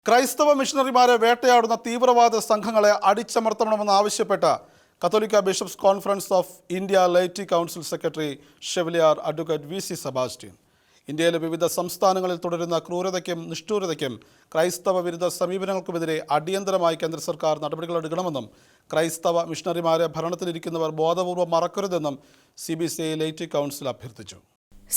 ക്രൈസ്തവ മിഷണറിമാരെ വേട്ടയാടുന്ന തീവ്രവാദ സംഘങ്ങളെ അടിച്ചമർത്തണമെന്ന് ആവശ്യപ്പെട്ട് കത്തോലിക്ക bishops conference of India laity council secretary chevalier advocate VC. Sebastian. ഇന്ത്യയിലെ വിവിധ സംസ്ഥാനങ്ങളിൽ തുടരുന്ന ക്രൂരതയ്ക്കും നിഷ്ഠൂരതയ്ക്കും ക്രൈസ്തവ വിരുദ്ധ സമീപനങ്ങൾക്കുമെതിരെ അടിയന്തരമായി കേന്ദ്ര സർക്കാർ നടപടികളെടുക്കണമെന്നും ക്രൈസ്തവ മിഷണറിമാരെ ഭരണത്തിലിരിക്കുന്നവർ ബോധപൂർവ്വം മറക്കരുതെന്നും CBCI ലൈറ്റി കൗൺസിൽ അഭ്യർത്ഥിച്ചു.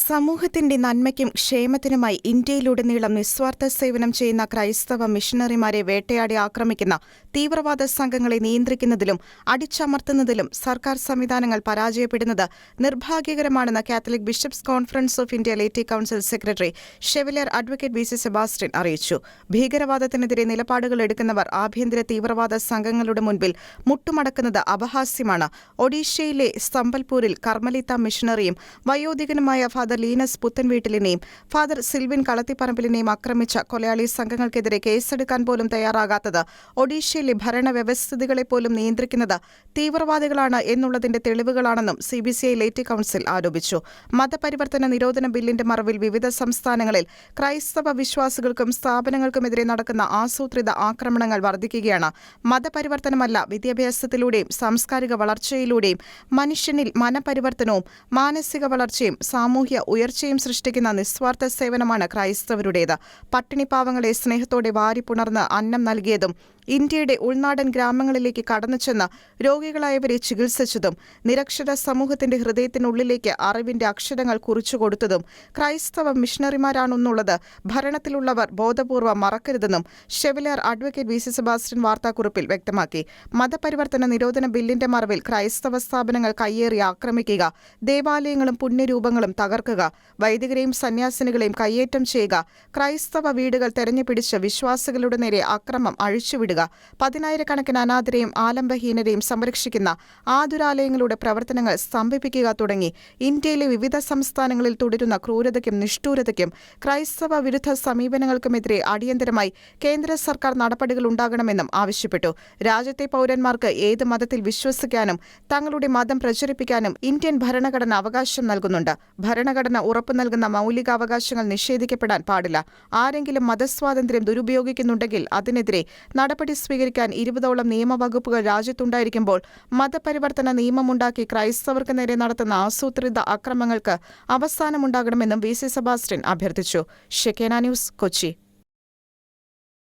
സമൂഹത്തിന്റെ നന്മയ്ക്കും ക്ഷേമത്തിനുമായി ഇന്ത്യയിലുടനീളം നിസ്വാർത്ഥ സേവനം ചെയ്യുന്ന ക്രൈസ്തവ മിഷണറിമാരെ വേട്ടയാടി ആക്രമിക്കുന്ന തീവ്രവാദ സംഘങ്ങളെ നിയന്ത്രിക്കുന്നതിലും അടിച്ചമർത്തുന്നതിലും സർക്കാർ സംവിധാനങ്ങൾ പരാജയപ്പെടുന്നത് നിർഭാഗ്യകരമാണെന്ന് catholic bishops conference of India laity council secretary chevalier advocate VC. Sebastian അറിയിച്ചു. ഭീകരവാദത്തിനെതിരെ നിലപാടുകൾ എടുക്കുന്നവർ ആഭ്യന്തര തീവ്രവാദ സംഘങ്ങളുടെ മുൻപിൽ മുട്ടുമടക്കുന്നത് അപഹാസ്യമാണ്. ഒഡീഷയിലെ സംബൽപൂരിൽ കർമ്മലിത്ത മിഷണറിയും വയോധികനുമായ ഫാദർ ലീനസ് പുത്തൻവീട്ടിലിനെയും ഫാദർ സിൽവിൻ കളത്തിപ്പറമ്പിലിനെയും ആക്രമിച്ച കൊലയാളി സംഘങ്ങൾക്കെതിരെ കേസെടുക്കാൻ പോലും തയ്യാറാകാത്തത് ഒഡീഷയിലെ ഭരണവ്യവസ്ഥിതികളെ പോലും നിയന്ത്രിക്കുന്നത് തീവ്രവാദികളാണ് എന്നുള്ളതിന്റെ തെളിവുകളാണെന്നും CBCI ലൈറ്റി കൗൺസിൽ ആരോപിച്ചു. മതപരിവർത്തന നിരോധന ബില്ലിന്റെ മറവിൽ വിവിധ സംസ്ഥാനങ്ങളിൽ ക്രൈസ്തവ വിശ്വാസികൾക്കും സ്ഥാപനങ്ങൾക്കുമെതിരെ നടക്കുന്ന ആസൂത്രിത ആക്രമണങ്ങൾ വർദ്ധിക്കുകയാണ്. മതപരിവർത്തനമല്ല, വിദ്യാഭ്യാസത്തിലൂടെയും സാംസ്കാരിക വളർച്ചയിലൂടെയും മനുഷ്യനിൽ മനപരിവർത്തനവും മാനസിക വളർച്ചയും സാമൂഹ്യ ഉയർച്ചയും സൃഷ്ടിക്കുന്ന നിസ്വാർത്ഥ സേവനമാണ് ക്രൈസ്തവരുടേത്. പട്ടിണിപ്പാവങ്ങളെ സ്നേഹത്തോടെ വാരിപ്പുണർന്ന് അന്നം നൽകിയതും ഇന്ത്യയുടെ ഉൾനാടൻ ഗ്രാമങ്ങളിലേക്ക് കടന്നുചെന്ന് രോഗികളായവരെ ചികിത്സിച്ചതും നിരക്ഷര സമൂഹത്തിന്റെ ഹൃദയത്തിനുള്ളിലേക്ക് അറിവിന്റെ അക്ഷരങ്ങൾ കുറിച്ചുകൊടുത്തതും ക്രൈസ്തവ മിഷണറിമാരാണെന്നുള്ളത് ഭരണത്തിലുള്ളവർ ബോധപൂർവ്വം മറക്കരുതെന്നും ഷെവലിയർ അഡ്വക്കേറ്റ് വി.സി. സെബാസ്റ്റ്യൻ വാർത്താക്കുറിപ്പിൽ വ്യക്തമാക്കി. മതപരിവർത്തന നിരോധന ബില്ലിന്റെ മറവിൽ ക്രൈസ്തവ സ്ഥാപനങ്ങൾ കയ്യേറി ആക്രമിക്കുക, ദേവാലയങ്ങളും പുണ്യരൂപങ്ങളും തകർക്കുക, വൈദികരെയും സന്യാസിനികളെയും കയ്യേറ്റം ചെയ്യുക, ക്രൈസ്തവ വീടുകൾ തെരഞ്ഞുപിടിച്ച് വിശ്വാസികളുടെ നേരെ അക്രമം അഴിച്ചുവിടുക, പതിനായിരക്കണക്കിന് അനാഥരെയും ആലംബഹീനരെയും സംരക്ഷിക്കുന്ന ആതുരാലയങ്ങളുടെ പ്രവർത്തനങ്ങൾ സ്തംഭിപ്പിക്കുക തുടങ്ങി ഇന്ത്യയിലെ വിവിധ സംസ്ഥാനങ്ങളിൽ തുടരുന്ന ക്രൂരതയ്ക്കും നിഷ്ഠൂരതയ്ക്കും ക്രൈസ്തവ വിരുദ്ധ സമീപനങ്ങൾക്കുമെതിരെ അടിയന്തരമായി കേന്ദ്ര സർക്കാർ നടപടികൾ ഉണ്ടാകണമെന്നും ആവശ്യപ്പെട്ടു. രാജ്യത്തെ പൗരന്മാർക്ക് ഏത് മതത്തിൽ വിശ്വസിക്കാനും തങ്ങളുടെ മതം പ്രചരിപ്പിക്കാനും ഇന്ത്യൻ ഭരണഘടന അവകാശം നൽകുന്നുണ്ട്. ഭരണഘടന ഉറപ്പു നൽകുന്ന മൗലികാവകാശങ്ങൾ നിഷേധിക്കപ്പെടാൻ പാടില്ല. ആരെങ്കിലും മതസ്വാതന്ത്ര്യം ദുരുപയോഗിക്കുന്നുണ്ടെങ്കിൽ അതിനെതിരെ നടപടി സ്വീകരിക്കാൻ 20ഓളം നിയമവകുപ്പുകൾ രാജ്യത്തുണ്ടായിരിക്കുമ്പോൾ മതപരിവർത്തന നിയമമുണ്ടാക്കി ക്രൈസ്തവർക്ക് നേരെ നടത്തുന്ന ആസൂത്രിത അക്രമങ്ങൾക്ക് അവസാനമുണ്ടാകണമെന്നും വി.സി. സെബാസ്റ്റ്യൻ അഭ്യർത്ഥിച്ചു. ഷെക്കേന ന്യൂസ്, കൊച്ചി.